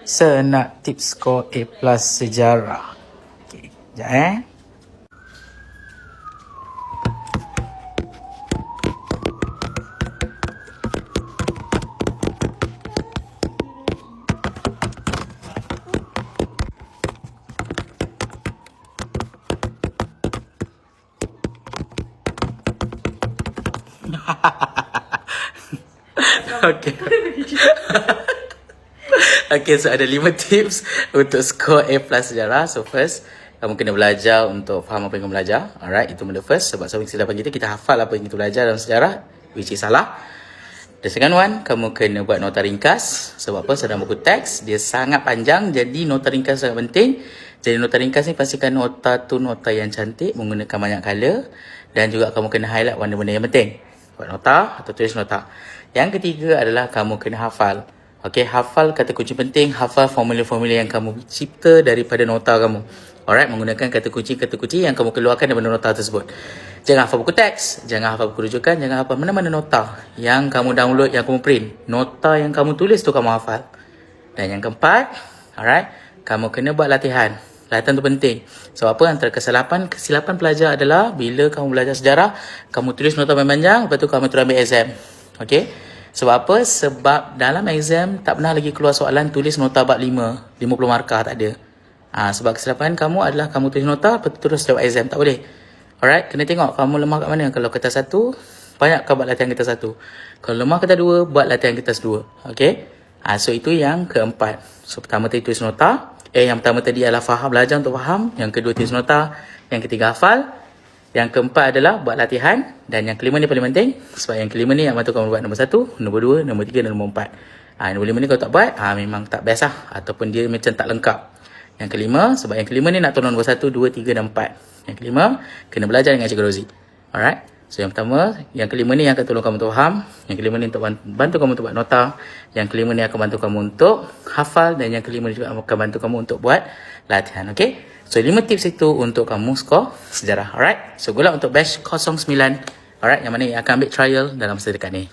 Saya nak tips skor A+ sejarah. Okey, sekejap Okey. Okey, so ada 5 tips untuk skor A+ sejarah. So first, kamu kena belajar untuk faham apa yang kamu belajar. Alright, itu benda first. Sebab sewing silapan kita hafal apa yang kita belajar dalam sejarah, which is salah. The second one, kamu kena buat nota ringkas. Sebab apa? Sedang buku teks, dia sangat panjang. Jadi nota ringkas sangat penting. Jadi nota ringkas ni pastikan nota tu nota yang cantik, menggunakan banyak color. Dan juga kamu kena highlight benda-benda yang penting. Buat nota atau tulis nota. Yang ketiga adalah kamu kena hafal. Okey, hafal kata kunci penting, hafal formula-formula yang kamu cipta daripada nota kamu. Alright, menggunakan kata kunci yang kamu keluarkan daripada nota tersebut. Jangan hafal buku teks, jangan hafal buku rujukan, jangan hafal mana-mana nota yang kamu download, yang kamu print. Nota yang kamu tulis tu kamu hafal. Dan yang keempat, alright, kamu kena buat latihan. Latihan tu penting. Sebab apa? Antara kesilapan pelajar adalah bila kamu belajar sejarah, kamu tulis nota panjang, lepas tu kamu terus ambil exam. Okey? Sebab apa? Sebab dalam exam tak pernah lagi keluar soalan tulis nota bab 50 markah, tak ada. Sebab kesilapan kamu adalah kamu tulis nota, lepas tu terus jawab exam. Tak boleh. Alright? Kena tengok kamu lemah kat mana. Kalau kertas 1, banyak kau buat latihan kertas 1. Kalau lemah kertas 2, buat latihan kertas 2. Okey? So itu yang keempat. So pertama tadi tulis nota. Yang pertama tadi adalah faham, belajar untuk faham. Yang kedua tulis nota. Yang ketiga hafal. Yang keempat adalah buat latihan. Dan yang kelima ni paling penting. Sebab yang kelima ni yang bantu kamu buat nombor 1, nombor 2, nombor 3 dan nombor 4. Nombor 5 ni kalau tak buat, memang tak best lah. Ataupun dia macam tak lengkap. Yang kelima, sebab yang kelima ni nak tolong nombor 1, 2, 3 dan 4. Yang kelima, kena belajar dengan Cikgu Rozi. Alright. So yang pertama, yang kelima ni yang akan tolong kamu untuk faham. Yang kelima ni untuk bantu kamu untuk buat nota. Yang kelima ni akan bantu kamu untuk hafal. Dan yang kelima ni juga akan bantu kamu untuk buat latihan. Okay? So 5 tips itu untuk kamu skor sejarah. Alright. So good luck untuk batch 09. Alright. Yang mana yang akan ambil trial dalam masa dekat ni.